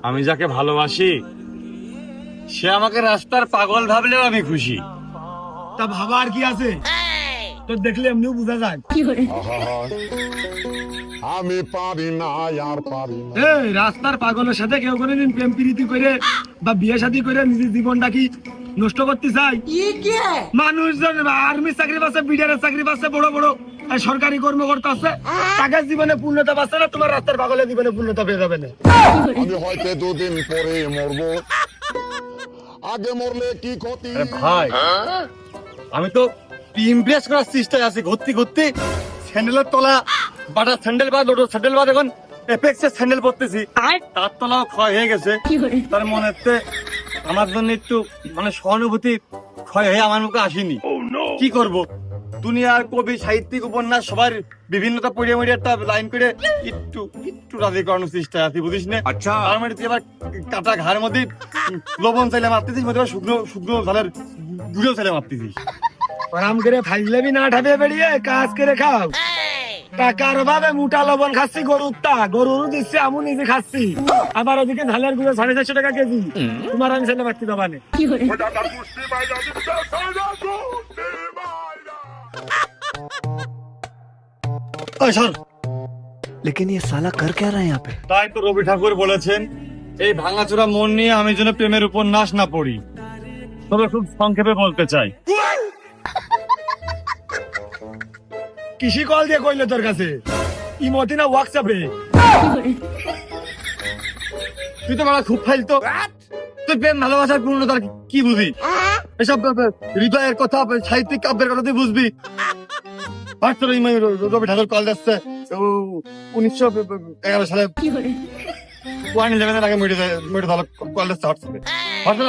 আমি যাকে ভালোবাসি সে আমাকে রাস্তার পাগল ভাবলেও আমি খুশি। তা ভাবা আর কি আছে, তো দেখলে এমনিও বোঝা যায়। আমি পারি না আর পারি না। এই রাস্তার পাগলের সাথে কেউ কোনোদিন প্রেম প্রীতি করে বা বিয়ে শাদী করে নিজের জীবনটা কি নষ্ট করতে চাই? মানুষজন আর্মি চাকরি পাচ্ছে, বিডিআর চাকরি পাচ্ছে, বড় বড় সরকারি কর্মকর্তা আছে, তাকে জীবনে পূর্ণতা পাচ্ছে না, তোমার রাস্তার পাগলের জীবনে পূর্ণতা পেয়ে যাবে না। আমি হয়তো দুদিন পরে মরবো, আগে মরলে কি ক্ষতি? আরে ভাই, আমি তো ইমপ্রেস করার চেষ্টায় আছি, ঘুরতে ঘুরতে স্যান্ডেলের তলা বাটা স্যান্ডেল বা লোটো স্যান্ডেল বা এখন এপেক্সের স্যান্ডেল পরতেছি, তার তলাও ক্ষয় হয়ে গেছে। তার মনে হচ্ছে আমার জন্য একটু মানে সহানুভূতি ক্ষয় হয়ে আমার মুখে আসেনি। কি করব, দুনিয়ার কবি সাহিত্যিক উপন্যাস সবার বিভিন্নতা পড়িয়ে মরিয়ে একটা লাইন করে একটু একটু রাজি করানোর চেষ্টায় আছি, বুঝিস না? আচ্ছা, তার মানে তুই আবার কাটা ঘাড়ের মধ্যে লবণ চাইলে মারতেছিস, মধ্যে আবার শুকনো শুকনো ঝালের গুঁড়ো চাইলে মারতেছিস। আরাম করে ফাইজলামি না ঠাবে বেরিয়ে কাজ করে খাও। টাকার অভাবে মোটা লবণ খাচ্ছি, গরুর দিচ্ছে, আমি নিজে খাচ্ছি। আবার ওদিকে ঝালের গুঁড়ো 450 টাকা কেজি, তোমার আমি ছেলে মারতে দেবা না। लेकिन ये साला कर क्या रहा है यहाँ पे? তাই তো রবি ঠাকুর বলেছেন, এই ভাঙাচোরা মন নিয়ে আমি যেন প্রেমের উপন্যাস না পড়ি। তবে খুব সংক্ষেপে বলতে চাই, কৃষি কল দিয়ে কইলে তোর কাছে ইমতি না হোয়াটসঅ্যাপে? তুই তো বড় খুব ফাইলতো, তুই প্রেম ভালোবাসার পূর্ণতার কি বুঝি? এসব হৃদয়ের কথা, সাহিত্যিক কাব্যের কথা তুই বুঝবি? রবি ঠাকুর কল দিচ্ছে 1911 সালে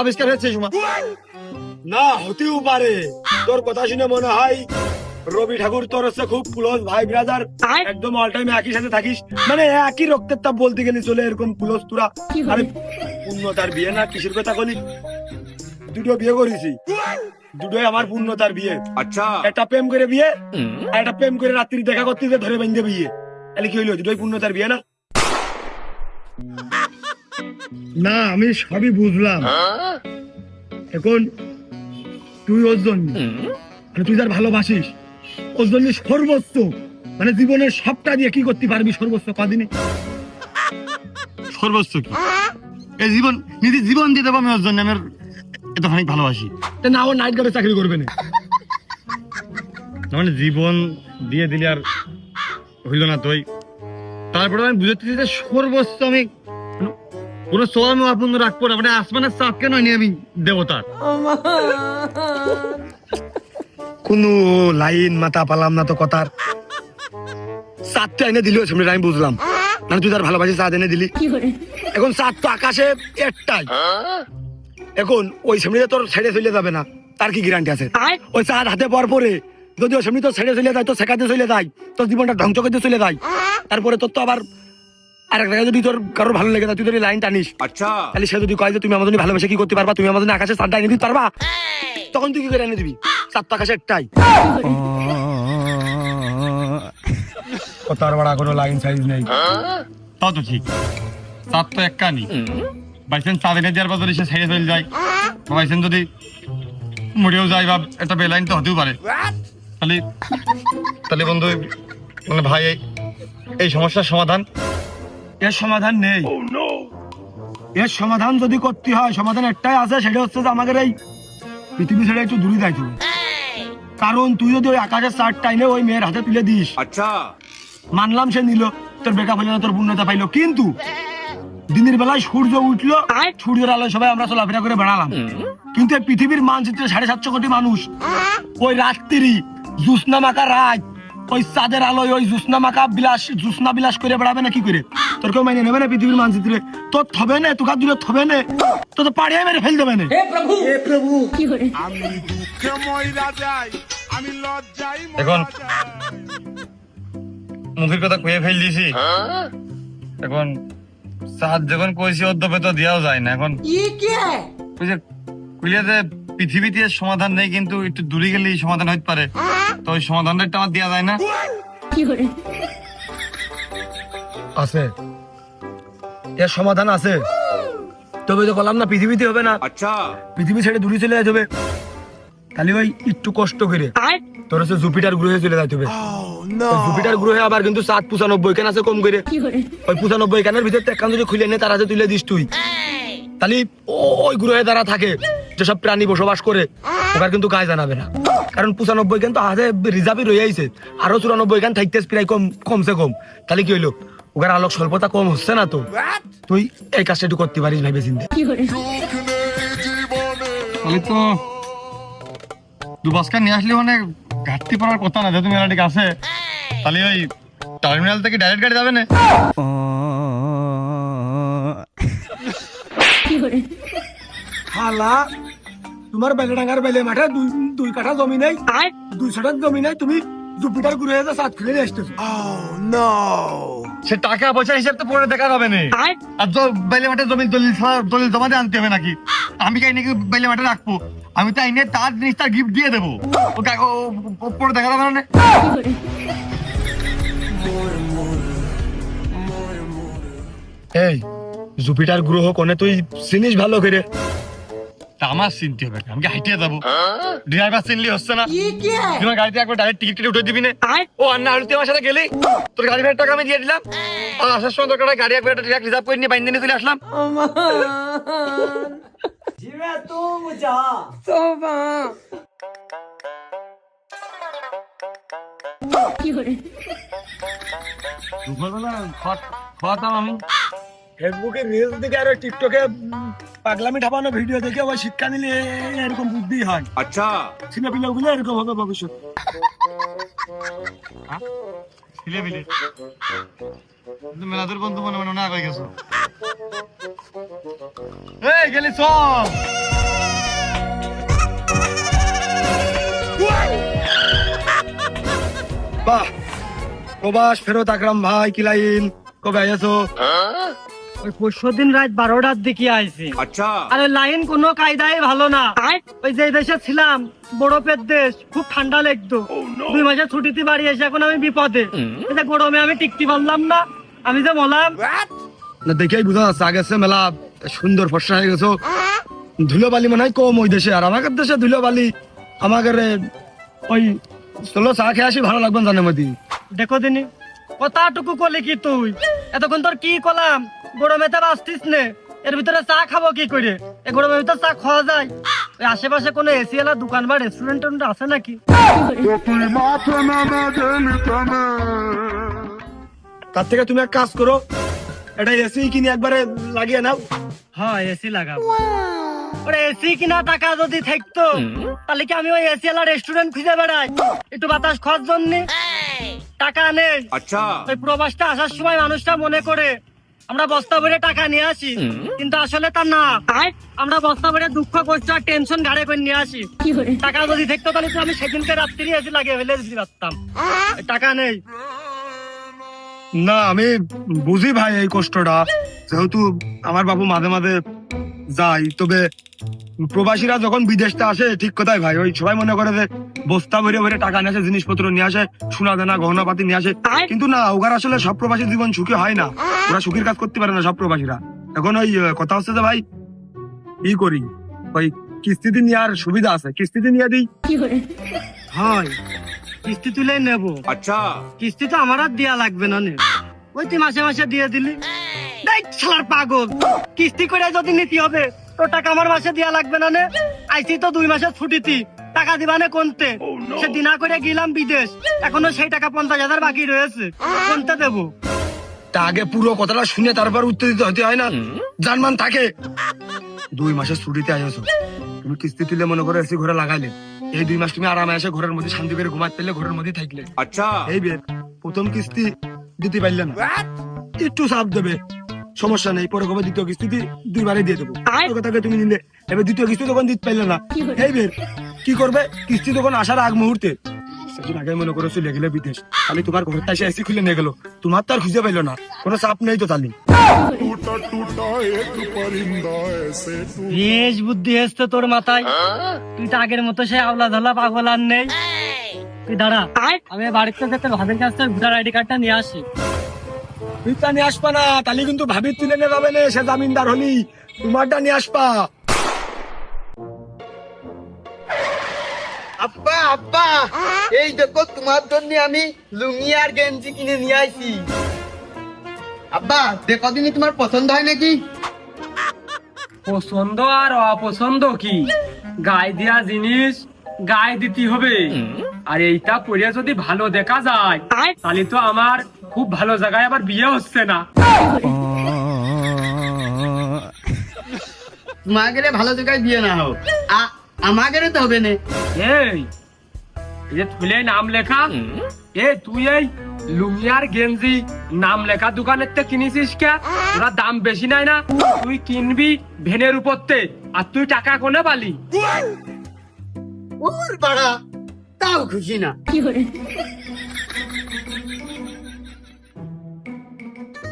আবিষ্কার হয়েছে এই সময়। না হতেও পারে, তোর কথা শুনে মনে হয় রবি ঠাকুর তোর হচ্ছে খুব ক্লোজ ভাই ব্রাদার, একদম অল টাইম একই সাথে থাকিস, মানে একই রক্তের তাপ বলতে গেলে চলে, এরকম ক্লোজ তোরা। আরে পূর্ণতার বিয়ে না কিসের কথা বলি, দুটো বিয়ে করেছি, দুটোই আমার পূর্ণতার বিয়ে। अच्छा, একটা প্রেম করে বিয়ে, আর একটা প্রেম করে রাত্রি দেখা করতে যে ধরে বেঁধে বিয়ে। তাহলে কি হইলো, দুটোই পূর্ণতার বিয়ে না? না আমি সবই বুঝলাম। এখন তুই ওর জন্য, মানে তুই যার ভালোবাসিস ওর জন্য সর্বোচ্চ, মানে জীবনের সবটা দিয়ে কি করতে পারবি সর্বোচ্চ কদিনে? সর্বোচ্চ কি এই জীবন, নিজের জীবন দিয়ে দেবো আমি ওর জন্য, আমার এত অনেক ভালোবাসি। তা না ও নাইট গার্ডে চাকরি করবে না? মানে জীবন দিয়ে দিলে আর হইল না তুই। তারপরে আমি বুঝতে যে সর্বোচ্চ আমি কোনো সোয়াম আপন রাখবো না, মানে আসমানের চাঁদকে নয় আমি দেবতার। কোন লাইন মাথা পালাম না তো কথার। চাঁদটা এনে দিলি ওই সামনে, আমি বুঝলাম, মানে তুই তার ভালোবাসি চাঁদ এনে দিলি। এখন চাঁদ তো আকাশে একটাই, এখন ওই সামনে তোর ছেড়ে চলে যাবে না, তার কি গ্যারান্টি আছে? ওই চাঁদ হাতে পর পরে যদি ওই সামনে তোর ছেড়ে চলে যায়, তোর শেখাতে চলে যায়, তোর জীবনটা ধ্বংস করতে চলে যায়, তারপরে তোর তো আবার আরেক জায়গায় যদি তোর কারোর ভালো লেগে যায়, তুই যদি লাইন টানিস, अच्छा, তাহলে সে যদি কয় যে তুমি আমাদের ভালোবেসে কি করতে পারবা, তুমি আমাদের আকাশে চাঁদটা এনে দিতে পারবা, তখন তুই কি করে এনে দিবি? চাঁদ তো আকাশে একটাই। তার বড় কোনো লাইন সাইজ নেই। তাও তো ঠিক, চাঁদ তো এক কানি, বাইসেন্স চাঁদ এনে দেওয়ার বদলে সে ছেড়ে চলে যায়, বাইসেন্স যদি মরেও যায় বা একটা বেলাইন তো হতেও পারে। তাহলে তাহলে বন্ধু, মানে ভাই এই সমস্যার সমাধান? এর সমাধান নেই। এর সমাধান যদি করতে হয়, সমাধান একটাই আছে, সেটা হচ্ছে যে আমাদের এই পৃথিবী ছেড়ে একটু দূরে যাইতে হবে। কারণ তুই যদি ওই আকাশের চার টাইনে ওই মেয়ের হাতে তুলে দিস, अच्छा, মানলাম সে নিল, তোর বেকআপ হইল না, তোর পূর্ণতা পাইলো, কিন্তু দিনের বেলায় সূর্য উঠলো, সূর্যের আলোয় সবাই আমরা চলাফেরা করে বেড়ালাম, কিন্তু এই পৃথিবীর মানচিত্রে 750 কোটি মানুষ ওই রাত্রি জ্যোৎস্না মাখা রাত ওই চাঁদের আলোয় ওই জ্যোৎস্না বিলাস করে বেড়াবে না কি করে? তোর কেউ মাইনে নেবে না পৃথিবীর মানচিত্রে? তোর থবে না, তোকার দূরে থবে না, তো তো পাড়িয়ে মেরে ফেল দেবে না। আমি দুঃখে মইরা যাই, আমি লজ্জায় এখন মুখের কথা কয়ে ফেল দিয়েছি, এখন চাঁদ যখন কইছি অদ্যপে তো দেওয়াও যায় না। এখন ওই যে কইলে যে পৃথিবীতে এর সমাধান নেই, কিন্তু একটু দূরে গেলেই সমাধান হইতে পারে, তো ওই সমাধানটা একটু আমার দেওয়া যায় না? আছে, এর সমাধান আছে। তবে তো বললাম না পৃথিবীতে হবে না, আচ্ছা পৃথিবী ছেড়ে দূরে চলে যেতে হবে। তাহলে ওই একটু কষ্ট করে তোর হচ্ছে জুপিটার গ্রহে চলে যেতে হবে। ওই জুপিটার গ্রহে আবার কিন্তু 795 খান আছে কম করে। ওই 95 খানের ভিতর একখান যদি খুলে নে তার হাতে তুলে দিস তুই, তাহলে ওই গ্রহে যারা থাকে যেসব প্রাণী বসবাস করে ওখানে কিন্তু গায়ে জানাবে না। কারণ 95 খান তো হাতে রিজার্ভই রয়ে আইছে, আরো 94 খান থাকতে প্রায় কমসে কম। তাহলে কি হইলো, ওখানে আলোক স্বল্পতা কম হচ্ছে না? তো তুই এই কাজটা একটু করতে পারিস ভাইবে চিন্তা। তাহলে তো দুবাসকা নিয়ে আসলে মানে ঘাটতি পড়ার কথা না, যেহেতু মেলা ঠিক আছে। তাহলে ওই টার্মিনাল থেকে ডাইরেক্ট গাড়ি যাবে না? হালা তোমার বেলেডাঙ্গার বেলে মাঠে দুই কাঠা জমি নাই, 200 টাকা জমি নাই, তুমি জুপিটার গ্রহে যা সাত খুলে নিয়ে আসতেছো। সে টাকা পয়সা হিসাব তো পরে দেখা যাবে না। আর বেলে মাঠে জমি দলিল জমা দিয়ে আনতে হবে নাকি? আমি কাই নাকি বেলে মাঠে রাখবো? আমি তো আইনে তার জিনিস তার গিফট দিয়ে দেবো, ও পরে দেখা যাবে না। এই জুপিটার গ্রহ কোনে তুই চিনিস ভালো করে? তা আমার চিনতে হবে, আমি কি হাইটিয়ে যাবো? ড্রাইভার চিনলি হচ্ছে না, তোমার গাড়িতে একবার ডাইরেক্ট টিকিট কেটে উঠে দিবি না? ও আর না হলে তুই আমার সাথে গেলি, তোর গাড়ি ভাড়ার টাকা আমি দিয়ে দিলাম, আর আসার সময় তোর গাড়ি একবার ডিরেক্ট রিজার্ভ করে নিয়ে বাইন্দে নিয়ে চলে আসলাম। দুপুরবেলা খাওয়াতাম আমি ফেসবুকে রিলস দেখে আর টিকটকে পাগলামি ঠাপানো ভিডিও দেখে ওই শিক্ষা নিলে এরকম বুদ্ধি হয়। আচ্ছা ছেলে পিলাগুলো এরকম হবে ভবিষ্যৎ। ছেলে পিলে মেলাদের বন্ধু মনে মনে না হয়ে গেছো। এই গেলি সব বাহ, প্রবাস ফেরত আকরাম ভাই, কি লাইন কবে আইছো? ওই পরশুদিন রাত 12টার দিকে আইছি। আচ্ছা আরে লাইন কোনো কায়দায় ভালো না। ওই যে দেশে ছিলাম বরফের দেশ, খুব ঠান্ডা লাগতো। 2 মাসের ছুটিতে বাড়ি এসে এখন আমি বিপদে। এই যে গরমে আমি টিকতে পারলাম না, আমি যে বললাম না দেখেই বুঝা যাচ্ছে আগে সে মেলা সুন্দর ফর্সা হয়ে গেছো। ধুলোবালি মনে হয় কম ওই দেশে, আর আমাদের দেশে ধুলোবালি। আমাদের ওই চলো চা খেয়ে আসি, ভালো লাগবে জানে মতি। দেখো দিনি কথাটুকু করলি কি তুই? এতক্ষণ তোর কি করলাম? গরমে তো বাঁচতিস নে, এর ভিতরে চা খাবো কি করে? এই গরমের ভিতরে চা খাওয়া যায়? ওই আশেপাশে কোনো এসি এলা দোকান বা রেস্টুরেন্ট আছে নাকি? তার থেকে তুমি এক কাজ করো, এটা এসি কিনে একবারে লাগিয়ে নাও। হ্যাঁ এসি লাগাবো। ওরে এসি কিনা টাকা যদি থাকতো তাহলে কি আমি ওই এসি এলা রেস্টুরেন্ট খুঁজে বেড়াই একটু বাতাস খাওয়ার জন্য? টাকা নেই। আচ্ছা ওই প্রবাসটা আসার সময় মানুষটা মনে করে আমরা বস্তা ভরে টাকা নিয়ে আসি, কিন্তু আসলে তা না। আমরা বস্তা ভরে দুঃখ কষ্ট আর টেনশন ঘাড়ে করে নিয়ে আসি। টাকা যদি থাকতো তাহলে তো আমি সেদিনকে রাত্রি এসে লাগিয়ে ফেলে দিতে পারতাম। টাকা নেই। না আমি বুঝি ভাই এই কষ্টটা, যেহেতু আমার বাবু মাঝে মাঝে যায়। তবে প্রবাসীরা যখন বিদেশটা আসে, ঠিক কথাই ভাই, ওই সবাই মনে করে যে বস্তা ভরে ভরে টাকা নিয়ে আসে, জিনিসপত্র নিয়ে আসে, সোনা দানা গহনাপাতি নিয়ে আসে। কিন্তু না, ওখানে আসলে সব প্রবাসী জীবন সুখী হয় না, ওরা সুখের কাজ করতে পারে না সব প্রবাসীরা। এখন ওই কথা হচ্ছে যে ভাই ই করি, ওই কিস্তিতে নেওয়ার সুবিধা আছে, কিস্তিতে নিয়ে দিই। হয় কিস্তি তুলে নেবো। আচ্ছা কিস্তি তো আমার আর দেয়া লাগবে না নে। ওই তুই মাসে মাসে দিয়ে দিলি। দেখ শালার পাগল, কিস্তি করে যদি নিতে হবে তো টাকা আমার মাসে দেয়া লাগবে না নে? আইসি তো 2 মাসের ছুটিতে, টাকা দিবানে কোনতে? সে দিনা করে গেলাম বিদেশ, এখনো সেই টাকা 50,000 বাকি রয়েছে, কোনতে দেবো? তা আগে পুরো কথাটা শুনে তারপর উত্তর দিতে হতে হয় না? জানমান থাকে 2 মাসের ছুটিতে আইছো, তুমি কিস্তি তুলে মনে করে এসি ঘরে লাগাইলে, এই 2 মাস তুমি আরামে এসে ঘরের মধ্যে শান্তি করে ঘুমাতে পারলে, ঘরের মধ্যে থাকলে। আচ্ছা এই বের প্রথম কিস্তি দিতে পারলে না, একটু চাপ দেবে, সমস্যা নেই, পরে কবে দ্বিতীয় কিস্তি 2বারে দিয়ে দেবো। ওর কথাকে তুমি নিলে, এবার দ্বিতীয় কিস্তি তখন দিতে পারলে না, এই বের কি করবে? কিস্তি তখন আসার আগ মুহূর্তে সেদিন আগে মনে করে চলে গেলে বিদেশ, তাহলে তোমার ঘরটা এসে এসি খুলে নিয়ে গেলো, তোমার তো আর খুঁজে পাইলো না, কোনো চাপ নেই তো। তাহলে टूटा टूटा एक परिंदा ऐसे टूटा। বেশ বুদ্ধি এসছে তোর মাথায়। তুই তো আগের মতো সে আওলা ধালা পাগল আর নেই। তুই দাঁড়া, আমি বাড়িতে যেতে ভাবির কাছ থেকে ভোটার আইডি কার্ডটা নিয়ে আসি। তুই তা নিয়ে আসবা না, তাহলে কিন্তু ভাবি তুলে নিয়ে যাবে না, সে জামিনদার হলি, তোমারটা নিয়ে আসবা। আব্বা আব্বা, এই দেখো তোমার জন্য আমি লুঙ্গি আর গেঞ্জি কিনে নিয়ে আইছি। আব্বা দেখো দিনই তোমার পছন্দ হয় নাকি? পছন্দ আর অপছন্দ কি, গায়ে দেয়া জিনিস গায়ে দিতে হবে। আর এইটা পরে যদি ভালো দেখা যায় তাহলে তো আমার খুব ভালো জায়গায় আবার বিয়ে হচ্ছে না। তোমাকে ভালো জায়গায় বিয়ে না হোক, আমাকে তো হবে না। এই যে তুলে নাম লেখা, তুই এই লুঙ্গি আর গেঞ্জি নাম লেখা দোকানের থেকে কিনেছিস কে? ওরা দাম বেশি নাই না? তুই কিনবি ভেনের উপরতে, আর তুই টাকা কোনে পালি? ওর বাড়া, তাও খুশি না।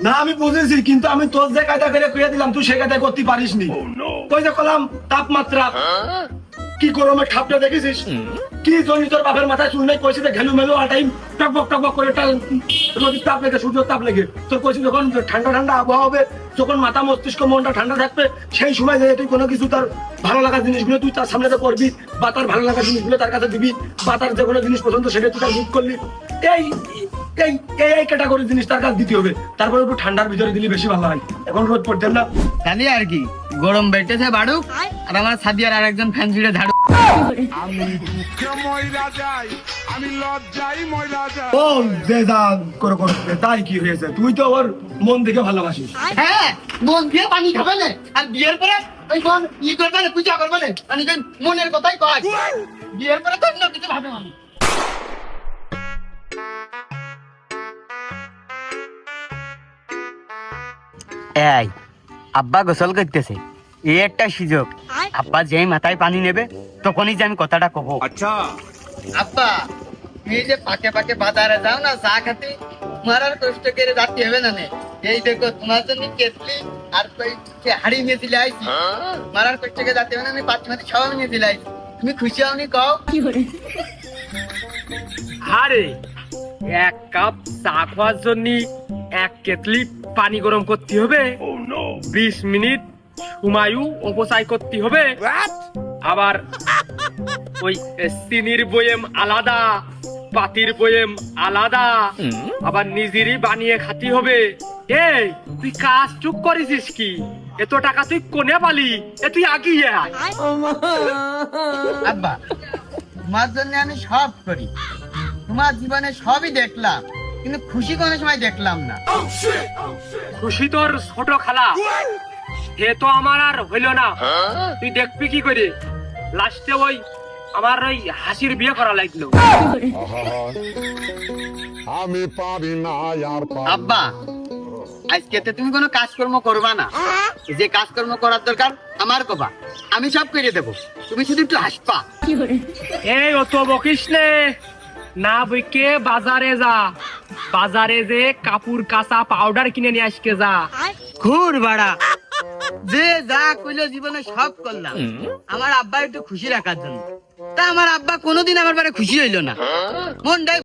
না আমি বুঝেছি, কিন্তু আমি তোর যে কায়দা করে কইয়া দিলাম তুই সে কায়দা করতে পারিস নি। ওই যে কলাম তাপমাত্রা কি গরমে ঠাপটা দেখেছিস, কি জন্য তোর বাপের মাথায় চুল নেই, কইছে ঘেলু মেলু আর টাইম টকবক টকবক করে রোদের তাপ লেগে, সূর্যের তাপ লেগে। তোর কইছে যখন ঠান্ডা ঠান্ডা আবহাওয়া হবে, যখন মাথা মস্তিষ্ক মনটা ঠান্ডা থাকবে, সেই সময় যে তুই কোনো কিছু তার ভালো লাগার জিনিসগুলো তুই তার সামনে করবি, বা তার ভালো লাগার জিনিসগুলো তার কাছে দিবি, বা তার যে কোনো জিনিস পছন্দ সেটা তুই তার বুক করলি। এই এই এই ক্যাটাগরির জিনিস তার কাছে দিতে হবে, তারপরে একটু ঠান্ডার ভিতরে দিলে বেশি ভালো হয়। এখন রোদ পড়তেন না, তাহলে আর কি, গরম বেড়েছে বাড়ুক, আর আমার সাদিয়ার আর একজন ফ্যান ছিঁড়ে ঝাড়ুক। আমি দুঃখে ময়রা যাই, আমি লজ্জাই ময়রা যাই। ও যে যা করে করবে, তাই কি হয়েছে? তুই তো ওর মন থেকে ভালোবাসিস। হ্যাঁ, মন দিয়ে পানি খাবে না, আর বিয়ের পরে ওই মন ই করবে না, পূজা করবে না, মানে মনের কথাই কয়। বিয়ের পরে তো অন্য কিছু ভাবে মানুষ। এই আব্বা গোসল করতেছে, এই একটা সুযোগ। আব্বা যেই মাথায় পানি নেবে তখনই যে আমি কথাটা কব। আচ্ছা আব্বা, তুমি যে পাকে পাকে বাজারে যাও না চা খাতে, তোমার আর কষ্ট করে যাতে হবে না। এই দেখো তোমার জন্য কেটলি আর হাড়ি নিয়ে দিলে আইছি, তোমার আর কষ্ট করে যাতে হবে না, পাঁচ মাটি সব নিয়ে দিলে আইছি। তুমি খুশি হওনি কও? আরে এক কাপ চা খাওয়ার জন্য এক কেটলি পানি গরম করতে হবে, 20 মিনিট হুমায়ু অপচয় করতে হবে, আবার ওই চিনির বয়েম আলাদা, পাতির বয়েম আলাদা, আবার নিজেরই বানিয়ে খাতি হবে। এই তুই কাজ চুপ করেছিস কি? এত টাকা তুই কোনে পালি? তুই আগিয়ে আয়। আব্বা তোমার জন্য আমি সব করি, তোমার জীবনে সবই দেখলাম, কিন্তু খুশি কোনো সময় দেখলাম না। খুশি তোর ছোট খালা, এ তো আমার আর হইল না। তুই দেখবি কি করে? লাস্টে ওই আমার ওই হাসির বিয়ে করা লাগলো। আমি পারি না আর পারি না। আব্বা আজকে তুমি কোনো কাজকর্ম করবা না, যে কাজকর্ম করার দরকার আমার কবা, আমি সব করে দেবো, তুমি শুধু একটু হাসপা। এই অত বকিস নে, না বইকে বাজারে যা, বাজারে যে কাপড় কাঁচা পাউডার কিনে নিয়ে আসকে যা। ঘুর বাড়া, যে যা কইলো জীবনে সব করলাম আমার আব্বা একটু খুশি রাখার জন্য, তা আমার আব্বা কোনোদিন আমার বারে খুশি হইলো না, মনটাই